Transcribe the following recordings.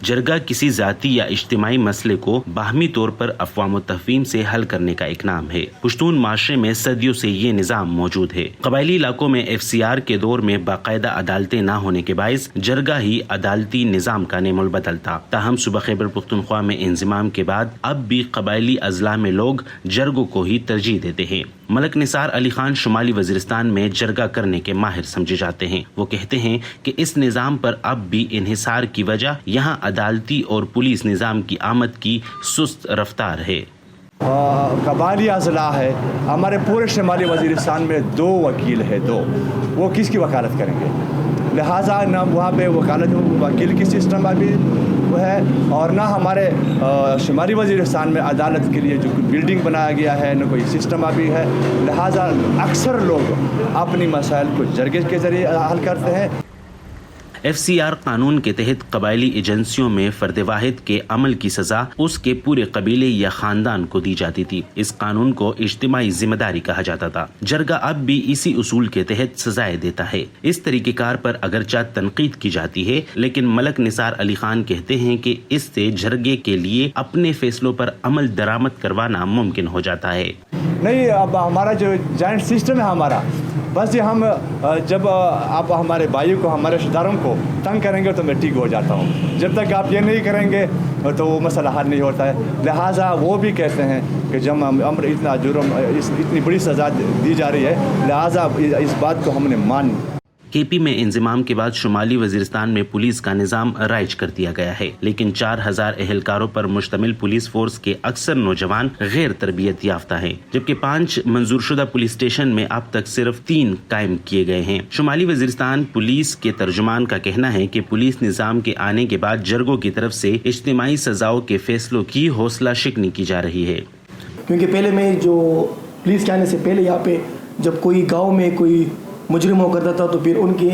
جرگہ کسی ذاتی یا اجتماعی مسئلے کو باہمی طور پر افہام و تفہیم سے حل کرنے کا ایک نام ہے۔ پشتون معاشرے میں صدیوں سے یہ نظام موجود ہے۔ قبائلی علاقوں میں FCR کے دور میں باقاعدہ عدالتیں نہ ہونے کے باعث جرگہ ہی عدالتی نظام کا نعم البدل تھا۔ تاہم صوبہ خیبر پختونخوا میں انضمام کے بعد اب بھی قبائلی اضلاع میں لوگ جرگوں کو ہی ترجیح دیتے ہیں۔ ملک نثار علی خان شمالی وزیرستان میں جرگہ کرنے کے ماہر سمجھے جاتے ہیں۔ وہ کہتے ہیں کہ اس نظام پر اب بھی انحصار کی وجہ یہاں عدالتی اور پولیس نظام کی آمد کی سست رفتار ہے۔ قبائلی اضلاع ہے، ہمارے پورے شمالی وزیرستان میں 2 وکیل ہے، 2 وہ کس کی وکالت کریں گے؟ لہٰذا نہ وہاں پہ وکالت وکیل کی سسٹم ابھی وہ ہے، اور نہ ہمارے شمالی وزیرستان میں عدالت کے لیے جو بلڈنگ بنایا گیا ہے، نہ کوئی سسٹم ابھی ہے۔ لہٰذا اکثر لوگ اپنی مسائل کو جرگے کے ذریعے حل کرتے ہیں۔ FCR قانون کے تحت قبائلی ایجنسیوں میں فرد واحد کے عمل کی سزا اس کے پورے قبیلے یا خاندان کو دی جاتی تھی۔ اس قانون کو اجتماعی ذمہ داری کہا جاتا تھا۔ جرگہ اب بھی اسی اصول کے تحت سزائیں دیتا ہے۔ اس طریقہ کار پر اگرچہ تنقید کی جاتی ہے، لیکن ملک نثار علی خان کہتے ہیں کہ اس سے جرگے کے لیے اپنے فیصلوں پر عمل درآمد کروانا ممکن ہو جاتا ہے۔ نہیں، اب ہمارا جو جوائنٹ سسٹم ہے ہمارا، بس یہ ہم جب آپ ہمارے بھائیوں کو، ہمارے رشتہ داروں کو تنگ کریں گے تو میں ٹھیک ہو جاتا ہوں۔ جب تک آپ یہ نہیں کریں گے تو وہ مسئلہ حل نہیں ہوتا ہے۔ لہٰذا وہ بھی کہتے ہیں کہ جب ہم اتنا جرم، اتنی بڑی سزا دی جا رہی ہے، لہٰذا اس بات کو ہم نے مان۔ KP میں انضمام کے بعد شمالی وزیرستان میں پولیس کا نظام رائج کر دیا گیا ہے، لیکن 4000 اہلکاروں پر مشتمل پولیس فورس کے اکثر نوجوان غیر تربیت یافتہ ہیں، جبکہ 5 منظور شدہ پولیس اسٹیشن میں اب تک صرف 3 قائم کیے گئے ہیں۔ شمالی وزیرستان پولیس کے ترجمان کا کہنا ہے کہ پولیس نظام کے آنے کے بعد جرگوں کی طرف سے اجتماعی سزاؤں کے فیصلوں کی حوصلہ شکنی کی جا رہی ہے۔ کیونکہ پہلے میں جو پولیس کے آنے سے پہلے یہاں پہ جب کوئی گاؤں میں کوئی مجرم ہو کرتا تھا تو پھر ان کے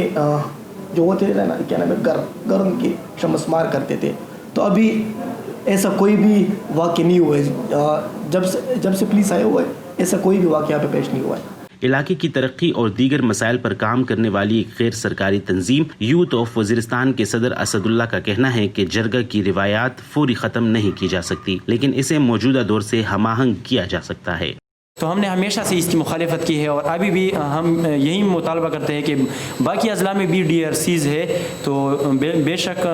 جو ہوتے تھے نا، کیا نام ہے، گھر ان کی شمس مار کرتے تھے۔ تو ابھی ایسا کوئی بھی واقع نہیں ہوا ہے، جب سے پولیس آئے ہوئے ایسا کوئی بھی واقعہ پہ پیش نہیں ہوا ہے۔ علاقے کی ترقی اور دیگر مسائل پر کام کرنے والی ایک غیر سرکاری تنظیم یوتھ آف وزیرستان کے صدر اسد اللہ کا کہنا ہے کہ جرگہ کی روایات فوری ختم نہیں کی جا سکتی، لیکن اسے موجودہ دور سے ہم آہنگ کیا جا سکتا ہے۔ تو ہم نے ہمیشہ سے اس کی مخالفت کی ہے، اور ابھی بھی ہم یہی مطالبہ کرتے ہیں کہ باقی اضلاع میں بھی DRCs ہے، تو بے شک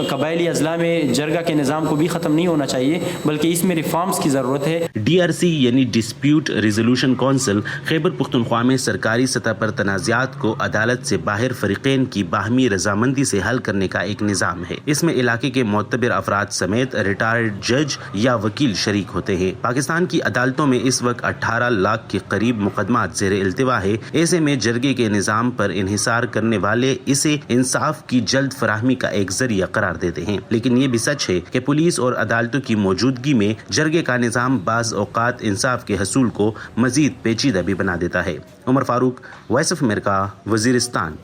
قبائلی اضلاع میں جرگہ کے نظام کو بھی ختم نہیں ہونا چاہیے، بلکہ اس میں ریفارمز کی ضرورت ہے۔ DRC یعنی dispute resolution council Khyber Pakhtunkhwa میں سرکاری سطح پر تنازعات کو عدالت سے باہر فریقین کی باہمی رضامندی سے حل کرنے کا ایک نظام ہے۔ اس میں علاقے کے معتبر افراد سمیت ریٹائرڈ جج یا وکیل شریک ہوتے ہیں۔ پاکستان کی عدالتوں میں اس وقت 18 لاکھ کے قریب مقدمات زیر التوا ہے۔ ایسے میں جرگے کے نظام پر انحصار کرنے والے اسے انصاف کی جلد فراہمی کا ایک ذریعہ قرار دیتے ہیں، لیکن یہ بھی سچ ہے کہ پولیس اور عدالتوں کی موجودگی میں جرگے کا نظام بعض اوقات انصاف کے حصول کو مزید پیچیدہ بھی بنا دیتا ہے۔ عمر فاروق، وائس آف امریکہ، وزیرستان۔